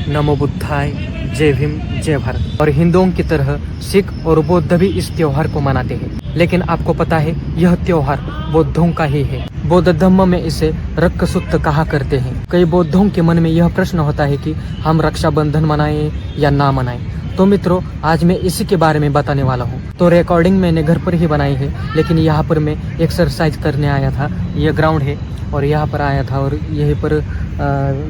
नमो बुद्धाय, जय भीम, जय भारत। और हिंदुओं की तरह सिख और बौद्ध भी इस त्योहार को मनाते हैं, लेकिन आपको पता है यह त्योहार बौद्धों का ही है। बौद्ध धर्म में इसे रक्षासूक्त कहा करते हैं। कई बौद्धों के मन में यह प्रश्न होता है कि हम रक्षाबंधन मनाएं या ना मनाएं। तो मित्रों, आज मैं इसी के बारे में बताने वाला हूँ। तो रिकॉर्डिंग मैंने घर पर ही बनाई है, लेकिन यहाँ पर मैं एक्सरसाइज करने आया था। यह ग्राउंड है और यहाँ पर आया था और यहीं पर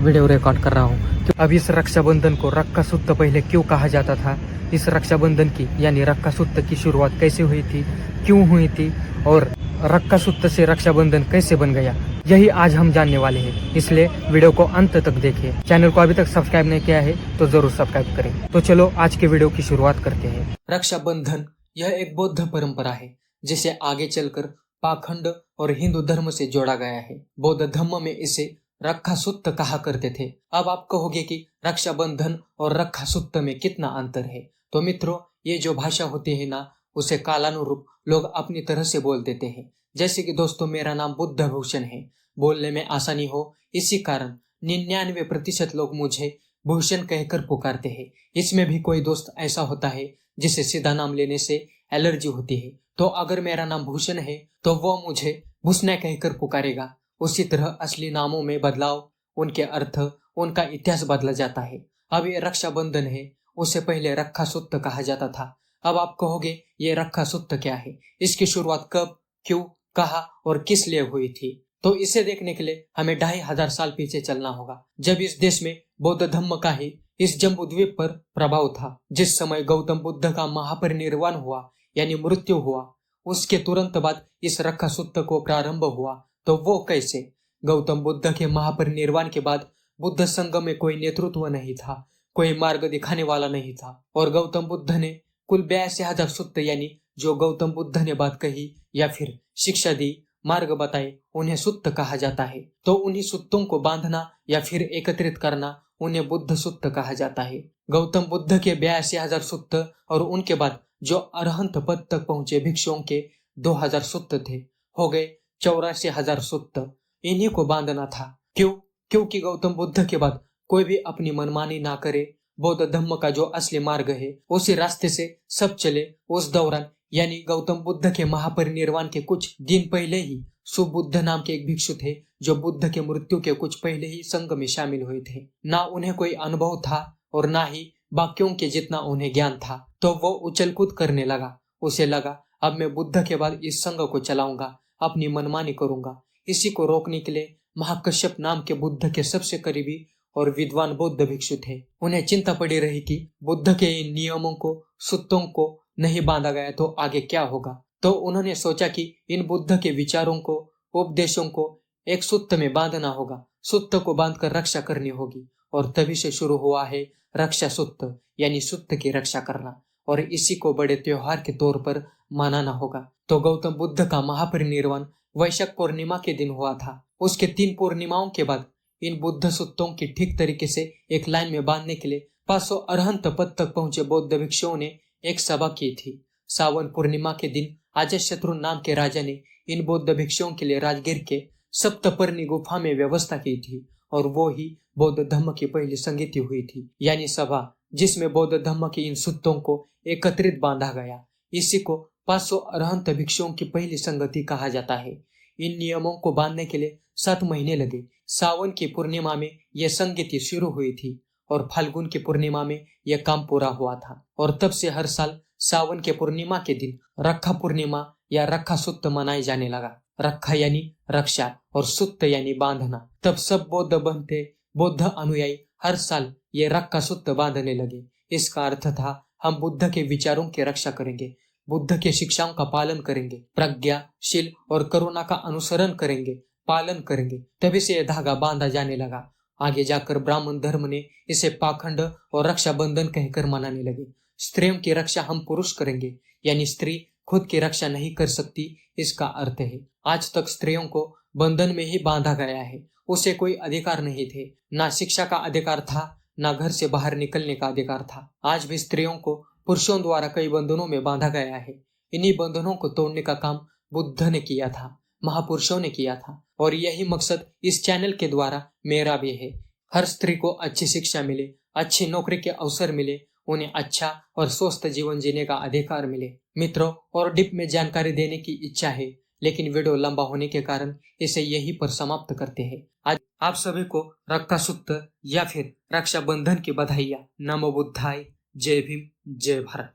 वीडियो रिकॉर्ड कर रहा हूँ। अब इस रक्षाबंधन को रक्षासूक्त पहले क्यों कहा जाता था, इस रक्षाबंधन की यानी रक्षासूक्त की शुरुआत कैसे हुई थी, क्यों हुई थी और रक्षासूक्त से रक्षाबंधन कैसे बन गया, यही आज हम जानने वाले हैं। इसलिए वीडियो को अंत तक देखिए। चैनल को अभी तक सब्सक्राइब नहीं किया है तो जरूर सब्सक्राइब करें। तो चलो आज के वीडियो की शुरुआत करते हैं। रक्षाबंधन यह एक बौद्ध परंपरा है जिसे आगे चलकर पाखंड और हिंदू धर्म से जोड़ा गया है। बौद्ध धर्म में इसे रक्षासूक्त कहा करते थे। अब आप कहोगे कि रक्षाबंधन और रक्षासूक्त में कितना अंतर है। तो मित्रों, ये जो भाषा होती है ना, उसे कालानुरूप लोग अपनी तरह से बोल देते हैं। जैसे कि दोस्तों, मेरा नाम बुद्ध भूषण है, बोलने में आसानी हो इसी कारण 99% लोग मुझे भूषण कहकर पुकारते हैं। इसमें भी कोई दोस्त ऐसा होता है जिसे सीधा नाम लेने से एलर्जी होती है, तो अगर मेरा नाम भूषण है तो वो मुझे भूषण कहकर पुकारेगा। उसी तरह असली नामों में बदलाव, उनके अर्थ, उनका इतिहास बदला जाता है। अब ये रक्षाबंधन है, उसे पहले रक्षासूक्त कहा जाता था। अब आप कहोगे ये रक्षासूक्त क्या है, इसकी शुरुआत कब, क्यों, कहा और किस लिए हुई थी। तो इसे देखने के लिए हमें 2500 साल पीछे चलना होगा, जब इस देश में बौद्ध धर्म का ही इस जम्बू द्वीप पर प्रभाव था। जिस समय गौतम बुद्ध का महापरिनिर्वाण हुआ यानी मृत्यु हुआ, उसके तुरंत बाद इस रक्षासूक्त को प्रारंभ हुआ। तो वो कैसे? गौतम बुद्ध के महापरिनिर्वाण के बाद बुद्ध संघ में कोई नेतृत्व नहीं था, कोई मार्ग दिखाने वाला नहीं था, और गौतम बुद्ध ने कुल 82,000 सूत्र यानी जो गौतम बुद्ध ने बात कही या फिर शिक्षा दी, मार्ग बताए, उन्हें सूत्र कहा जाता है। तो उन्हीं सूत्रों को बांधना या फिर एकत्रित करना उन्हें बुद्ध सूत्र कहा जाता है। गौतम बुद्ध के 82,000 सूत्र और उनके बाद जो अरहंत पद तक पहुंचे भिक्षुओं के 2,000 सूत्र थे, हो गए 84,000 सूत्र। इन्हीं को बांधना था। क्यों? क्योंकि गौतम बुद्ध के बाद कोई भी अपनी मनमानी ना करे। बौद्ध धर्म का जो असली मार्ग है उसी रास्ते से सब चले। उस दौरान यानी गौतम बुद्ध के महापरिनिर्वाण के कुछ दिन पहले ही सुबुद्ध नाम के एक भिक्षु थे जो बुद्ध के मृत्यु के कुछ पहले ही संघ में शामिल हुए थे। ना उन्हें कोई अनुभव था और ना ही बाकियों के जितना उन्हें ज्ञान था। तो वो उछल कूद करने लगा। उसे लगा अब मैं बुद्ध के बाद इस संघ को चलाऊंगा, अपनी मनमानी करूंगा। इसी को रोकने के लिए महाकश्यप नाम के बुद्ध के सबसे करीबी और विद्वान बौद्ध भिक्षु थे। उन्हें चिंता पड़ी रही कि बुद्ध के इन नियमों को, सूत्रों को नहीं बांधा गया तो आगे क्या होगा। तो उन्होंने सोचा कि इन बुद्ध के विचारों को, उपदेशों को एक सूत्र में बांधना होगा, सूत्र को बांधकर रक्षा करनी होगी। और तभी से शुरू हुआ है रक्षा सूत्र यानी सूत्र की रक्षा करना, और इसी को बड़े त्योहार के तौर पर मनाना होगा। तो गौतम बुद्ध का महापरिनिर्वाण वैशाख पूर्णिमा के दिन हुआ था। उसके 3 पूर्णिमाओं के बाद इन बुद्ध सूत्रों की ठीक तरीके से एक लाइन में बांधने के लिए 500 अरहंत पद तक पहुंचे बौद्ध भिक्षुओं ने एक सभा की थी। सावन पूर्णिमा के दिन अजातशत्रु नाम के राजा ने इन बौद्ध भिक्षुओं के लिए राजगीर के सप्तपर्णी गुफा में व्यवस्था की थी, और वो ही बौद्ध धर्म की पहली संगति हुई थी यानी सभा, जिसमें बौद्ध धर्म की इन सूत्रों को एकत्रित बांधा गया। इसी को 500 अरहंत भिक्षुओं की पहली संगति कहा जाता है। इन नियमों को बांधने के लिए 7 महीने लगे। सावन की पूर्णिमा में यह संगति शुरू हुई थी और फाल्गुन की पूर्णिमा में यह काम पूरा हुआ था। और तब से हर साल सावन के पूर्णिमा के दिन रक्षा पूर्णिमा या रक्षा सूत्र मनाई जाने लगा। रक्षा यानी रक्षा और सूत्र यानी बांधना। तब सब बौद्ध बनते बौद्ध अनुयायी हर साल ये रक्षा सूत्र बांधने लगे। इसका अर्थ था हम बुद्ध के विचारों की रक्षा करेंगे, बुद्ध के शिक्षाओं का पालन करेंगे, प्रज्ञा, शील और करुणा का अनुसरण करेंगे, पालन करेंगे। तभी से यह धागा बांधा जाने लगा। आगे जाकर ब्राह्मण धर्म ने इसे पाखंड और रक्षाबंधन कहकर मनाने लगे। स्त्रियों की रक्षा हम पुरुष करेंगे यानी स्त्री खुद की रक्षा नहीं कर सकती, इसका अर्थ है। आज तक स्त्रियों को बंधन में ही बांधा गया है। उसे कोई अधिकार नहीं थे, ना शिक्षा का अधिकार था, ना घर से बाहर निकलने का अधिकार था। आज भी स्त्रियों को पुरुषों द्वारा कई बंधनों में बांधा गया है। इन्हीं बंधनों को तोड़ने का काम बुद्ध ने किया था, महापुरुषों ने किया था, और यही मकसद इस चैनल के द्वारा मेरा भी है। हर स्त्री को अच्छी शिक्षा मिले, अच्छी नौकरी के अवसर मिले, उन्हें अच्छा और स्वस्थ जीवन जीने का अधिकार मिले। मित्रों, और डीप में जानकारी देने की इच्छा है, लेकिन वीडियो लंबा होने के कारण इसे यहीं पर समाप्त करते हैं। आज आप सभी को रक्षा सूक्त या फिर रक्षाबंधन की बधाइयाँ। नमो बुद्धाय। जय भीम, जय भारत।